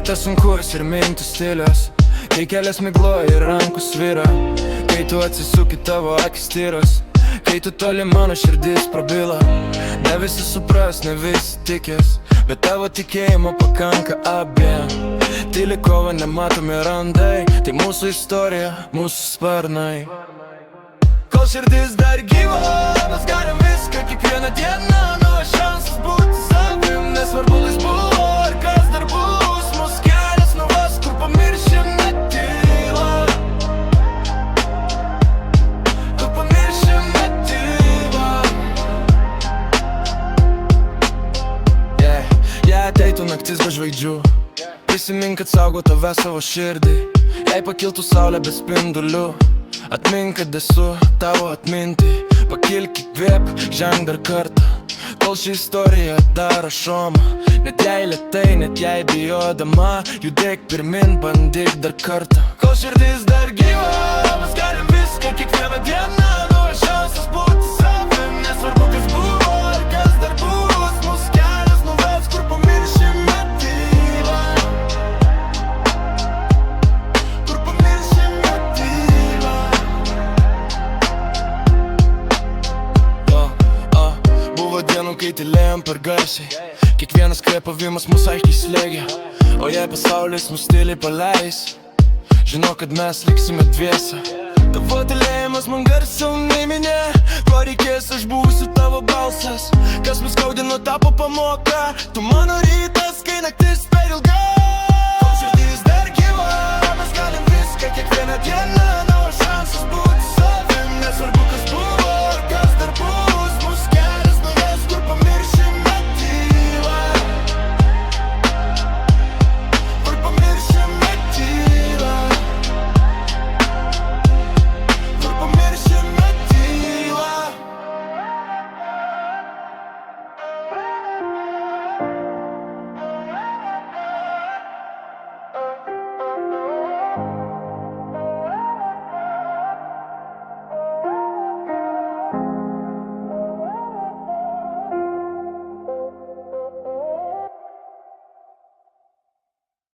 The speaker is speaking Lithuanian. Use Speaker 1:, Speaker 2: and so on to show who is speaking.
Speaker 1: Rytas sunkus ir mintų stilius, kai kelias migloja ir rankų svira, kai tu atsisuki tavo akis tyros, kai tu toli mano širdis prabyla. Ne visi supras, ne visi tikės, bet tavo tikėjimo pakanka abiem. Tyli kova, nematomi randai, tai mūsų istorija, mūsų sparnai. Kol širdis dar gyva, mes galim viską kiekvieną dieną. Naujas šansas būti savim, nesvarbu lais buvo ar kas dar bus. Mūsų kelias nuves, kur pamiršim net tylą, kur pamiršim net tylą. Jei ateitų naktis be žvaigždžių, prisimink, kad saugo tave savo širdį. Jei pakiltų saulė be spindulių, atmink, kad esu tavo atminti. Pakilk, įkvėp, ženk dar kartą, kol ši istorija dar rašoma. Net jei lėtai, net jei bijodama, judėk pirmin, bandyk dar kartą. Kol širdis dar gyva, mes galim viską kiekvieną dieną. Naujas šansas būti savim, nesvarbu kas buvo ar kas dar bus. Mūsų kelias nuves, kur pamiršim net tylą, kur pamiršim net tylą. Buvo dienų, kai tylėjom per garsiai, kiekvienas kvėpavimas mus aiškiai slėgė. O jei pasaulis mus tyliai paleis, žinau, kad mes liksime dviese. Tavo tylėjimas man garsiau nei minė, ko reikės, aš būsiu tavo balsas. Kas mus skaudino tapo pamoka, tu